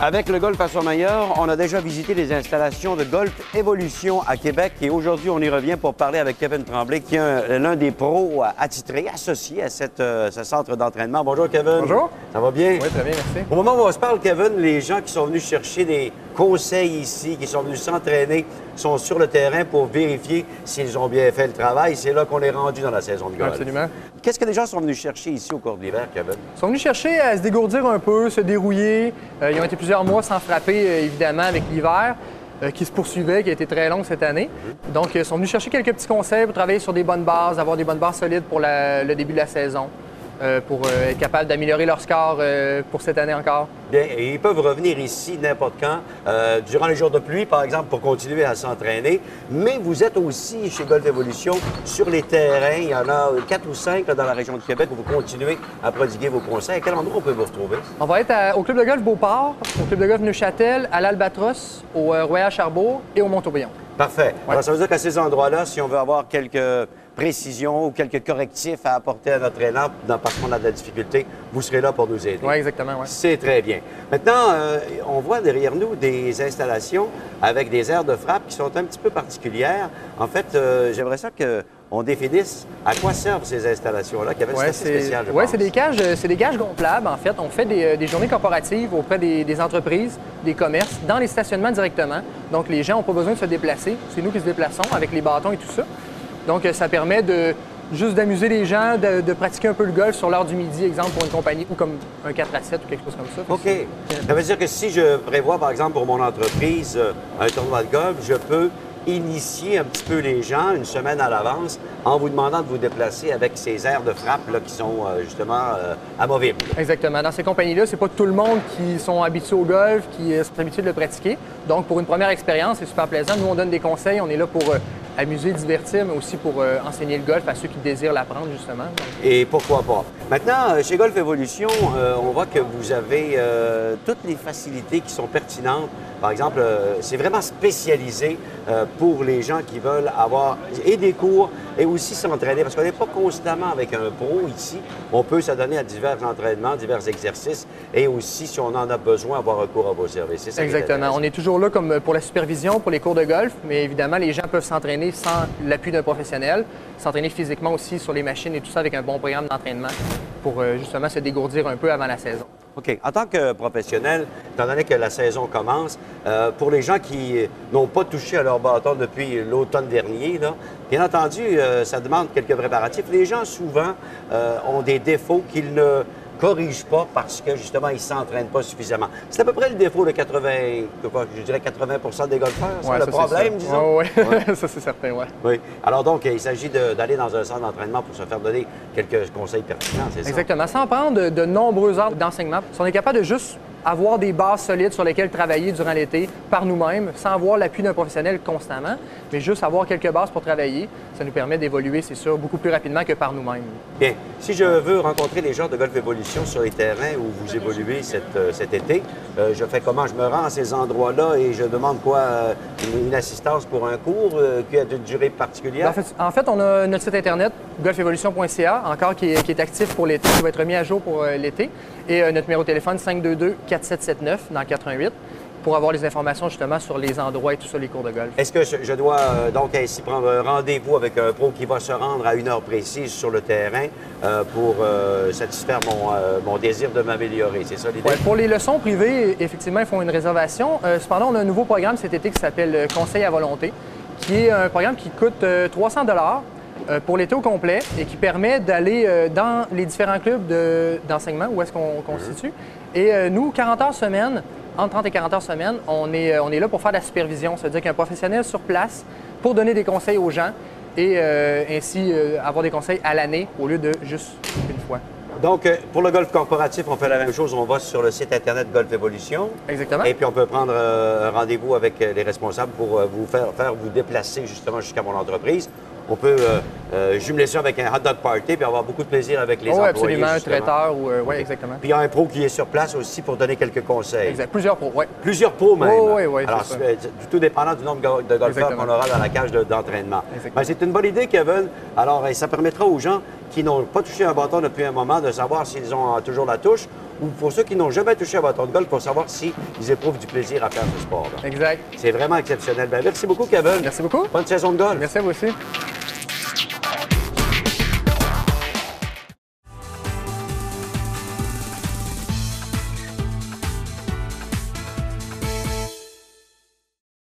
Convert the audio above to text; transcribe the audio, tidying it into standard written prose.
Avec le Golf à Somailleur, on a déjà visité les installations de Golf Évolution à Québec et aujourd'hui, on y revient pour parler avec Kevin Tremblay, qui est l'un des pros attitrés, associés à ce centre d'entraînement. Bonjour, Kevin. Bonjour. Ça va bien? Oui, très bien, merci. Au moment où on se parle, Kevin, les gens qui sont venus chercher des conseils ici, qui sont venus s'entraîner, sont sur le terrain pour vérifier s'ils ont bien fait le travail. C'est là qu'on est rendu dans la saison de golf. Absolument. Qu'est-ce que les gens sont venus chercher ici au cours de l'hiver, Kevin? Ils sont venus chercher à se dégourdir un peu, se dérouiller. Ils ont été plusieurs mois sans frapper, évidemment, avec l'hiver qui se poursuivait, qui a été très long cette année. Donc, ils sont venus chercher quelques petits conseils pour travailler sur des bonnes bases, avoir des bonnes bases solides pour le début de la saison, pour être capable d'améliorer leur score pour cette année encore. Bien, et ils peuvent revenir ici n'importe quand, durant les jours de pluie, par exemple, pour continuer à s'entraîner. Mais vous êtes aussi, chez Golf Évolution, sur les terrains. Il y en a 4 ou 5 dans la région de Québec où vous continuez à prodiguer vos conseils. À quel endroit on peut vous retrouver? On va être au Club de golf Beauport, au Club de golf Neuchâtel, à l'Albatros, au Royal Charbourg et au Mont-Aubryon. Parfait. Ouais. Alors, ça veut dire qu'à ces endroits-là, si on veut avoir quelques précisions ou quelques correctifs à apporter à notre élan parce qu'on a de la difficulté, vous serez là pour nous aider. Oui, exactement. Ouais. C'est très bien. Maintenant, on voit derrière nous des installations avec des aires de frappe qui sont un petit peu particulières. En fait, j'aimerais ça qu'on définisse à quoi servent ces installations-là, qui avaient Ouais, assez spécial. Oui, c'est des cages gonflables, en fait. On fait des journées corporatives auprès des entreprises, des commerces, dans les stationnements directement. Donc, les gens n'ont pas besoin de se déplacer. C'est nous qui se déplaçons avec les bâtons et tout ça. Donc, ça permet juste d'amuser les gens, de pratiquer un peu le golf sur l'heure du midi, exemple, pour une compagnie ou comme un 4 à 7 ou quelque chose comme ça. OK. Ça veut dire que si je prévois, par exemple, pour mon entreprise, un tournoi de golf, je peux initier un petit peu les gens une semaine à l'avance en vous demandant de vous déplacer avec ces aires de frappe là, qui sont justement amovibles. Exactement. Dans ces compagnies-là, c'est pas tout le monde qui sont habitués au golf, qui sont habitués de le pratiquer. Donc, pour une première expérience, c'est super plaisant. Nous, on donne des conseils. On est là pour amuser, divertir, mais aussi pour enseigner le golf à ceux qui désirent l'apprendre, justement. Et pourquoi pas. Maintenant, chez Golf Évolution, on voit que vous avez toutes les facilités qui sont pertinentes. Par exemple, c'est vraiment spécialisé pour les gens qui veulent avoir et des cours et aussi s'entraîner. Parce qu'on n'est pas constamment avec un pro ici. On peut s'adonner à divers entraînements, divers exercices et aussi, si on en a besoin, avoir recours à vos services. Exactement. On est toujours là comme pour la supervision, pour les cours de golf, mais évidemment, les gens peuvent s'entraîner sans l'appui d'un professionnel, s'entraîner physiquement aussi sur les machines et tout ça avec un bon programme d'entraînement pour justement se dégourdir un peu avant la saison. OK. En tant que professionnel, étant donné que la saison commence, pour les gens qui n'ont pas touché à leur bâton depuis l'automne dernier, là, bien entendu, ça demande quelques préparatifs. Les gens, souvent, ont des défauts qu'ils ne corrigent pas parce que, justement, ils ne s'entraînent pas suffisamment. C'est à peu près le défaut de 80 des golfeurs, ouais, le problème, disons? Oui, ouais. Ça, c'est certain, oui. Oui. Alors donc, il s'agit d'aller dans un centre d'entraînement pour se faire donner quelques conseils pertinents, c'est ça? Exactement. Sans prendre de nombreuses heures d'enseignement, si on est capable de juste avoir des bases solides sur lesquelles travailler durant l'été par nous-mêmes, sans avoir l'appui d'un professionnel constamment, mais juste avoir quelques bases pour travailler, ça nous permet d'évoluer, c'est sûr, beaucoup plus rapidement que par nous-mêmes. Bien. Si je veux rencontrer les gens de Golf Évolution sur les terrains où vous évoluez cet été, je fais comment? Je me rends à ces endroits-là et je demande quoi? Une assistance pour un cours qui a une durée particulière? En fait, on a notre site Internet, golfevolution.ca, encore qui est actif pour l'été, qui va être mis à jour pour l'été. Et notre numéro de téléphone, 522-4779 dans le 88, pour avoir les informations justement sur les endroits et tout ça, les cours de golf. Est-ce que je dois donc ainsi prendre un rendez-vous avec un pro qui va se rendre à une heure précise sur le terrain pour satisfaire mon désir de m'améliorer? C'est ça l'idée? Ouais, pour les leçons privées, effectivement, ils font une réservation. Cependant, on a un nouveau programme cet été qui s'appelle Conseil à volonté, qui est un programme qui coûte 300 pour l'été au complet et qui permet d'aller dans les différents clubs d'enseignement où est-ce qu'on se situe. Et nous, 40 heures semaine, entre 30 et 40 heures semaine, on est là pour faire de la supervision. Ça veut dire qu'un professionnel sur place pour donner des conseils aux gens et ainsi avoir des conseils à l'année au lieu de juste une fois. Donc, pour le golf corporatif, on fait la même chose. On va sur le site Internet Golf Évolution. Exactement. Et puis, on peut prendre un rendez-vous avec les responsables pour vous faire vous déplacer justement jusqu'à mon entreprise. On peut jumeler ça avec un hot dog party puis avoir beaucoup de plaisir avec les employés. Oui, absolument, un justement. traiteur. Oui, exactement. Puis il y a un pro qui est sur place aussi pour donner quelques conseils. Exact. Plusieurs pros, oui. Plusieurs pros même. Oui. Alors, tout dépendant du nombre de golfeurs qu'on aura dans la cage d'entraînement. Ben, c'est une bonne idée, Kevin. Alors, ça permettra aux gens qui n'ont pas touché un bâton depuis un moment de savoir s'ils ont toujours la touche ou pour ceux qui n'ont jamais touché à un bâton de golf pour savoir s'ils éprouvent du plaisir à faire ce sport-là. Exact. C'est vraiment exceptionnel. Ben, merci beaucoup, Kevin. Merci beaucoup. Bonne saison de golf. Merci à vous aussi.